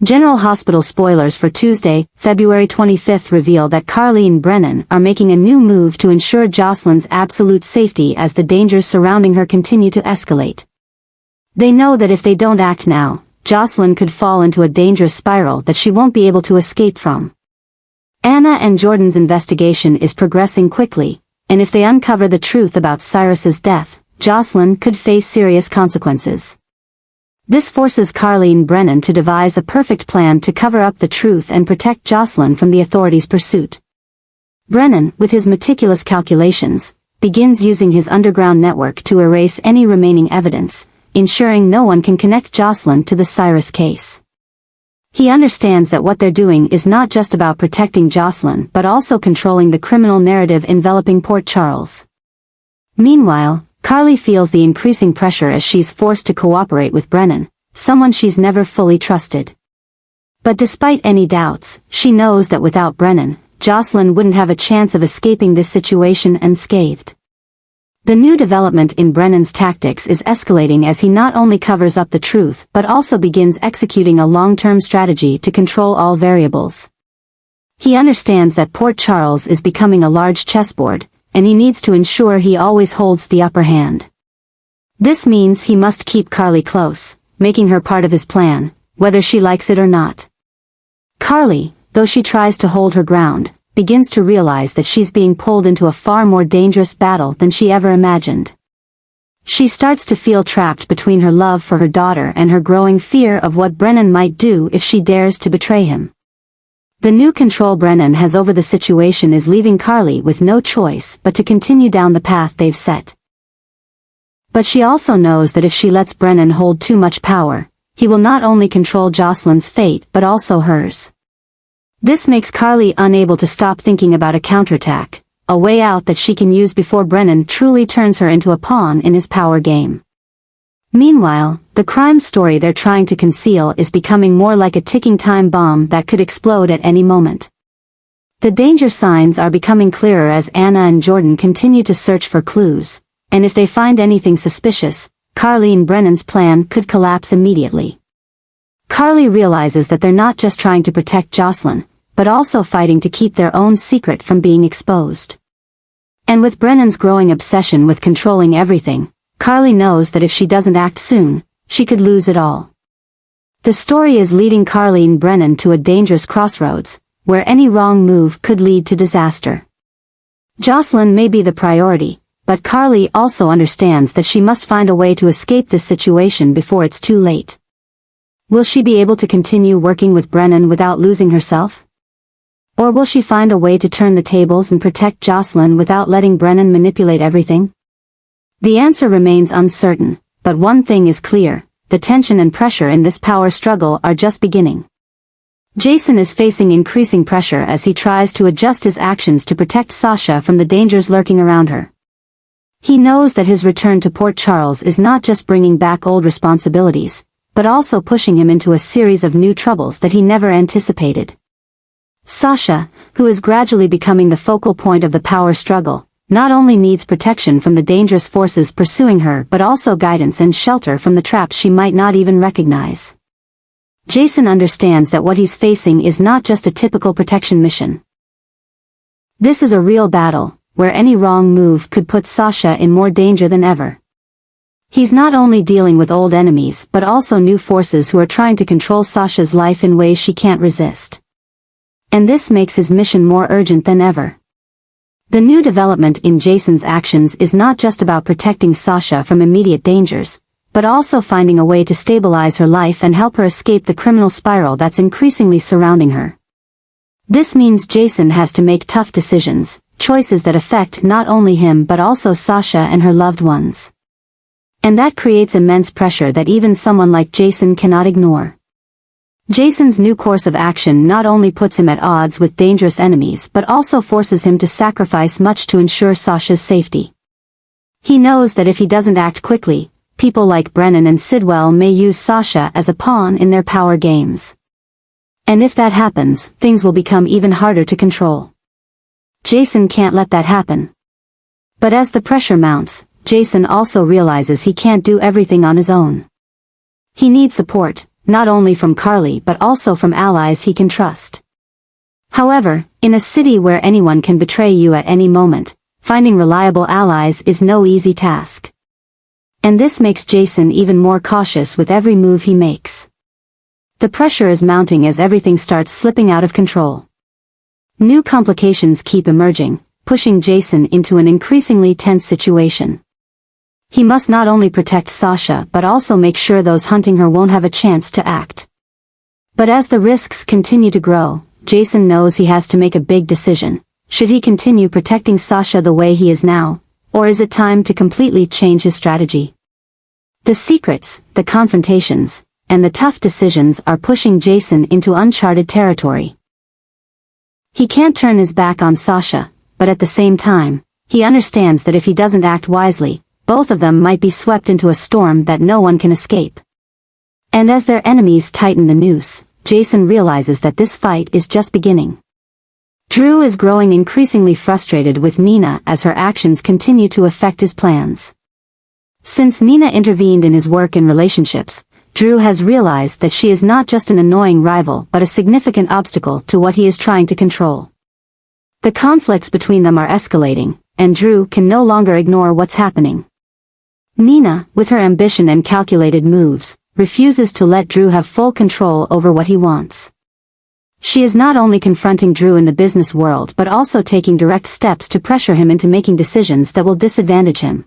General Hospital spoilers for Tuesday, February 25 reveal that Carly and Brennan are making a new move to ensure Jocelyn's absolute safety as the dangers surrounding her continue to escalate. They know that if they don't act now, Jocelyn could fall into a dangerous spiral that she won't be able to escape from. Anna and Jordan's investigation is progressing quickly, and if they uncover the truth about Cyrus's death, Jocelyn could face serious consequences. This forces Carly and Brennan to devise a perfect plan to cover up the truth and protect Jocelyn from the authorities' pursuit. Brennan, with his meticulous calculations, begins using his underground network to erase any remaining evidence, ensuring no one can connect Jocelyn to the Cyrus case. He understands that what they're doing is not just about protecting Jocelyn but also controlling the criminal narrative enveloping Port Charles. Meanwhile, Carly feels the increasing pressure as she's forced to cooperate with Brennan, someone she's never fully trusted. But despite any doubts, she knows that without Brennan, Jocelyn wouldn't have a chance of escaping this situation unscathed. The new development in Brennan's tactics is escalating as he not only covers up the truth but also begins executing a long-term strategy to control all variables. He understands that Port Charles is becoming a large chessboard, and he needs to ensure he always holds the upper hand. This means he must keep Carly close, making her part of his plan, whether she likes it or not. Carly, though she tries to hold her ground, begins to realize that she's being pulled into a far more dangerous battle than she ever imagined. She starts to feel trapped between her love for her daughter and her growing fear of what Brennan might do if she dares to betray him. The new control Brennan has over the situation is leaving Carly with no choice but to continue down the path they've set. But she also knows that if she lets Brennan hold too much power, he will not only control Jocelyn's fate but also hers. This makes Carly unable to stop thinking about a counterattack, a way out that she can use before Brennan truly turns her into a pawn in his power game. Meanwhile, the crime story they're trying to conceal is becoming more like a ticking time bomb that could explode at any moment. The danger signs are becoming clearer as Anna and Jordan continue to search for clues, and if they find anything suspicious, Carly and Brennan's plan could collapse immediately. Carly realizes that they're not just trying to protect Jocelyn, but also fighting to keep their own secret from being exposed. And with Brennan's growing obsession with controlling everything, Carly knows that if she doesn't act soon, she could lose it all. The story is leading Carly and Brennan to a dangerous crossroads, where any wrong move could lead to disaster. Jocelyn may be the priority, but Carly also understands that she must find a way to escape this situation before it's too late. Will she be able to continue working with Brennan without losing herself? Or will she find a way to turn the tables and protect Jocelyn without letting Brennan manipulate everything? The answer remains uncertain, but one thing is clear, the tension and pressure in this power struggle are just beginning. Jason is facing increasing pressure as he tries to adjust his actions to protect Sasha from the dangers lurking around her. He knows that his return to Port Charles is not just bringing back old responsibilities, but also pushing him into a series of new troubles that he never anticipated. Sasha, who is gradually becoming the focal point of the power struggle, not only needs protection from the dangerous forces pursuing her but also guidance and shelter from the traps she might not even recognize. Jason understands that what he's facing is not just a typical protection mission. This is a real battle, where any wrong move could put Sasha in more danger than ever. He's not only dealing with old enemies but also new forces who are trying to control Sasha's life in ways she can't resist. And this makes his mission more urgent than ever. The new development in Jason's actions is not just about protecting Sasha from immediate dangers, but also finding a way to stabilize her life and help her escape the criminal spiral that's increasingly surrounding her. This means Jason has to make tough decisions, choices that affect not only him but also Sasha and her loved ones. And that creates immense pressure that even someone like Jason cannot ignore. Jason's new course of action not only puts him at odds with dangerous enemies but also forces him to sacrifice much to ensure Sasha's safety. He knows that if he doesn't act quickly, people like Brennan and Sidwell may use Sasha as a pawn in their power games. And if that happens, things will become even harder to control. Jason can't let that happen. But as the pressure mounts, Jason also realizes he can't do everything on his own. He needs support, not only from Carly but also from allies he can trust. However, in a city where anyone can betray you at any moment, finding reliable allies is no easy task. And this makes Jason even more cautious with every move he makes. The pressure is mounting as everything starts slipping out of control. New complications keep emerging, pushing Jason into an increasingly tense situation. He must not only protect Sasha but also make sure those hunting her won't have a chance to act. But as the risks continue to grow, Jason knows he has to make a big decision. Should he continue protecting Sasha the way he is now, or is it time to completely change his strategy? The secrets, the confrontations, and the tough decisions are pushing Jason into uncharted territory. He can't turn his back on Sasha, but at the same time, he understands that if he doesn't act wisely, both of them might be swept into a storm that no one can escape. And as their enemies tighten the noose, Jason realizes that this fight is just beginning. Drew is growing increasingly frustrated with Nina as her actions continue to affect his plans. Since Nina intervened in his work and relationships, Drew has realized that she is not just an annoying rival but a significant obstacle to what he is trying to control. The conflicts between them are escalating, and Drew can no longer ignore what's happening. Nina, with her ambition and calculated moves, refuses to let Drew have full control over what he wants. She is not only confronting Drew in the business world but also taking direct steps to pressure him into making decisions that will disadvantage him.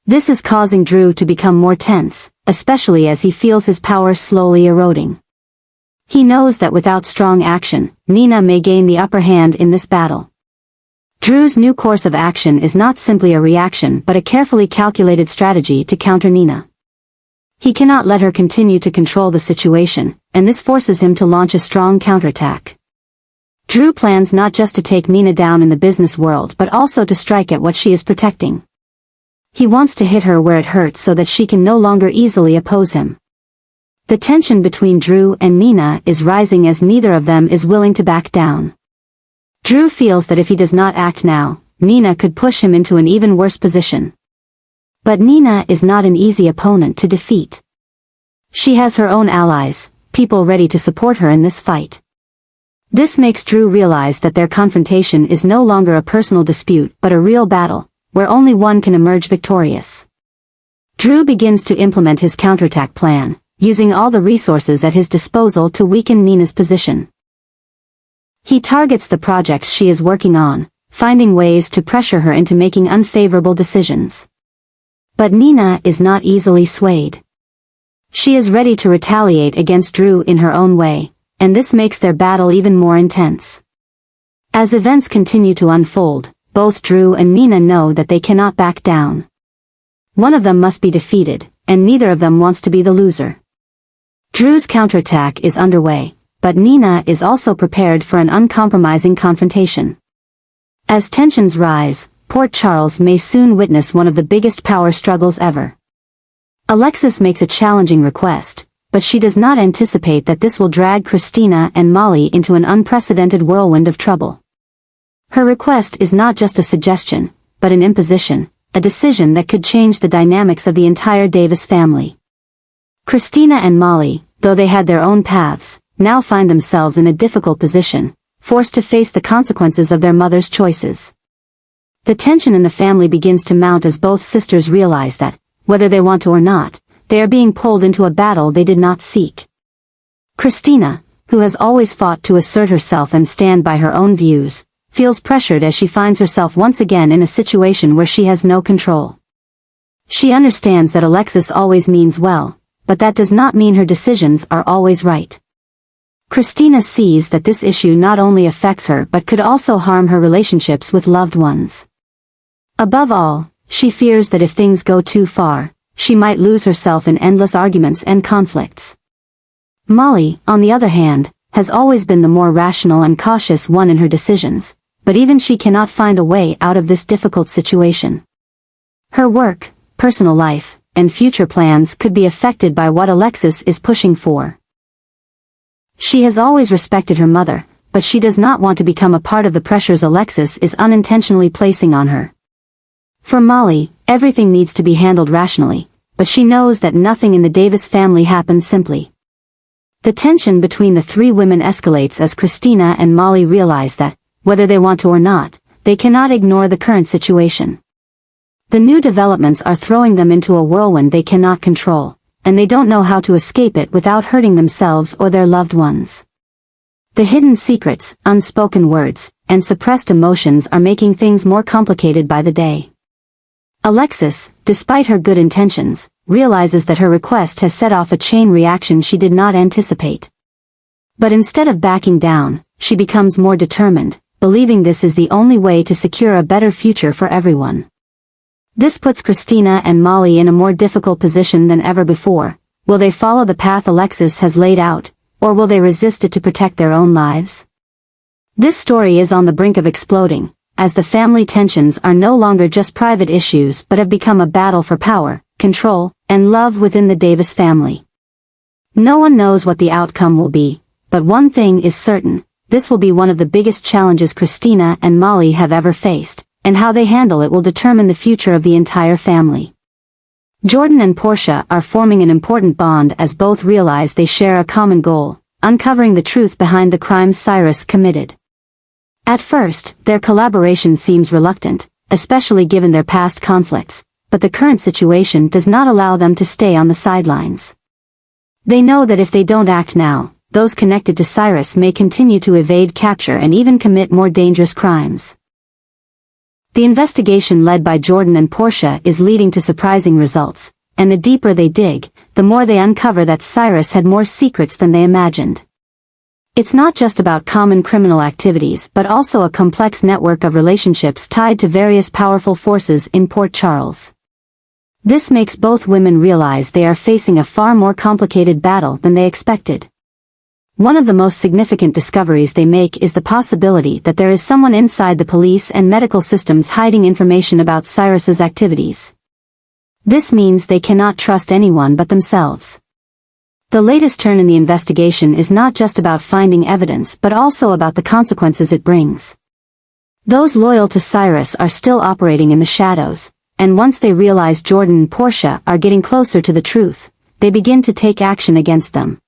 This is causing Drew to become more tense, especially as he feels his power slowly eroding. He knows that without strong action, Nina may gain the upper hand in this battle. Drew's new course of action is not simply a reaction but a carefully calculated strategy to counter Nina. He cannot let her continue to control the situation, and this forces him to launch a strong counterattack. Drew plans not just to take Nina down in the business world but also to strike at what she is protecting. He wants to hit her where it hurts so that she can no longer easily oppose him. The tension between Drew and Nina is rising as neither of them is willing to back down. Drew feels that if he does not act now, Nina could push him into an even worse position. But Nina is not an easy opponent to defeat. She has her own allies, people ready to support her in this fight. This makes Drew realize that their confrontation is no longer a personal dispute but a real battle, where only one can emerge victorious. Drew begins to implement his counterattack plan, using all the resources at his disposal to weaken Nina's position. He targets the projects she is working on, finding ways to pressure her into making unfavorable decisions. But Nina is not easily swayed. She is ready to retaliate against Drew in her own way, and this makes their battle even more intense. As events continue to unfold, both Drew and Nina know that they cannot back down. One of them must be defeated, and neither of them wants to be the loser. Drew's counterattack is underway, but Nina is also prepared for an uncompromising confrontation. As tensions rise, Port Charles may soon witness one of the biggest power struggles ever. Alexis makes a challenging request, but she does not anticipate that this will drag Christina and Molly into an unprecedented whirlwind of trouble. Her request is not just a suggestion, but an imposition, a decision that could change the dynamics of the entire Davis family. Christina and Molly, though they had their own paths, now find themselves in a difficult position, forced to face the consequences of their mother's choices. The tension in the family begins to mount as both sisters realize that, whether they want to or not, they are being pulled into a battle they did not seek. Christina, who has always fought to assert herself and stand by her own views, feels pressured as she finds herself once again in a situation where she has no control. She understands that Alexis always means well, but that does not mean her decisions are always right. Christina sees that this issue not only affects her but could also harm her relationships with loved ones. Above all, she fears that if things go too far, she might lose herself in endless arguments and conflicts. Molly, on the other hand, has always been the more rational and cautious one in her decisions, but even she cannot find a way out of this difficult situation. Her work, personal life, and future plans could be affected by what Alexis is pushing for. She has always respected her mother, but she does not want to become a part of the pressures Alexis is unintentionally placing on her. For Molly, everything needs to be handled rationally, but she knows that nothing in the Davis family happens simply. The tension between the three women escalates as Christina and Molly realize that, whether they want to or not, they cannot ignore the current situation. The new developments are throwing them into a whirlwind they cannot control, and they don't know how to escape it without hurting themselves or their loved ones. The hidden secrets, unspoken words, and suppressed emotions are making things more complicated by the day. Alexis, despite her good intentions, realizes that her request has set off a chain reaction she did not anticipate. But instead of backing down, she becomes more determined, believing this is the only way to secure a better future for everyone. This puts Christina and Molly in a more difficult position than ever before. Will they follow the path Alexis has laid out, or will they resist it to protect their own lives? This story is on the brink of exploding, as the family tensions are no longer just private issues but have become a battle for power, control, and love within the Davis family. No one knows what the outcome will be, but one thing is certain: this will be one of the biggest challenges Christina and Molly have ever faced, and how they handle it will determine the future of the entire family. Jordan and Portia are forming an important bond as both realize they share a common goal: uncovering the truth behind the crimes Cyrus committed. At first, their collaboration seems reluctant, especially given their past conflicts, but the current situation does not allow them to stay on the sidelines. They know that if they don't act now, those connected to Cyrus may continue to evade capture and even commit more dangerous crimes. The investigation led by Jordan and Portia is leading to surprising results, and the deeper they dig, the more they uncover that Cyrus had more secrets than they imagined. It's not just about common criminal activities but also a complex network of relationships tied to various powerful forces in Port Charles. This makes both women realize they are facing a far more complicated battle than they expected. One of the most significant discoveries they make is the possibility that there is someone inside the police and medical systems hiding information about Cyrus's activities. This means they cannot trust anyone but themselves. The latest turn in the investigation is not just about finding evidence but also about the consequences it brings. Those loyal to Cyrus are still operating in the shadows, and once they realize Jordan and Portia are getting closer to the truth, they begin to take action against them.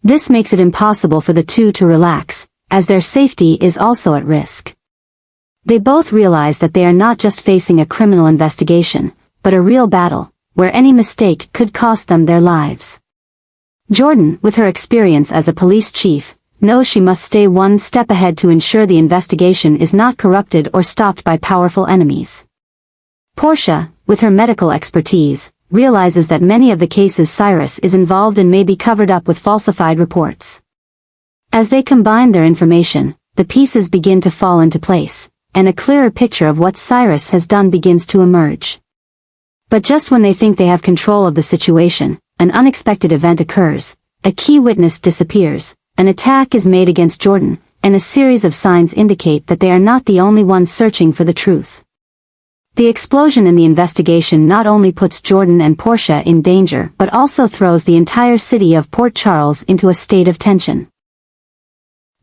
This makes it impossible for the two to relax, as their safety is also at risk. They both realize that they are not just facing a criminal investigation, but a real battle, where any mistake could cost them their lives. Jordan, with her experience as a police chief, knows she must stay one step ahead to ensure the investigation is not corrupted or stopped by powerful enemies. Portia, with her medical expertise, realizes that many of the cases Cyrus is involved in may be covered up with falsified reports. As they combine their information, the pieces begin to fall into place, and a clearer picture of what Cyrus has done begins to emerge. But just when they think they have control of the situation, an unexpected event occurs: a key witness disappears, an attack is made against Jordan, and a series of signs indicate that they are not the only ones searching for the truth. The explosion in the investigation not only puts Jordan and Portia in danger but also throws the entire city of Port Charles into a state of tension.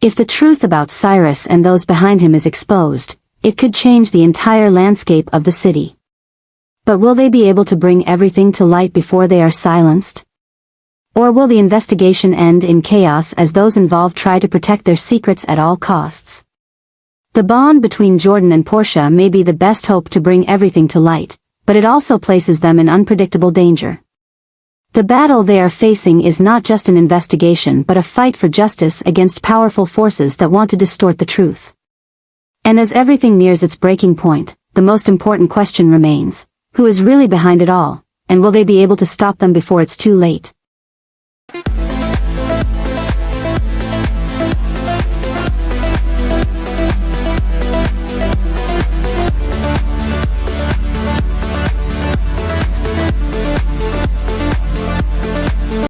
If the truth about Cyrus and those behind him is exposed, it could change the entire landscape of the city. But will they be able to bring everything to light before they are silenced? Or will the investigation end in chaos as those involved try to protect their secrets at all costs? The bond between Jordan and Portia may be the best hope to bring everything to light, but it also places them in unpredictable danger. The battle they are facing is not just an investigation but a fight for justice against powerful forces that want to distort the truth. And as everything nears its breaking point, the most important question remains: who is really behind it all, and will they be able to stop them before it's too late?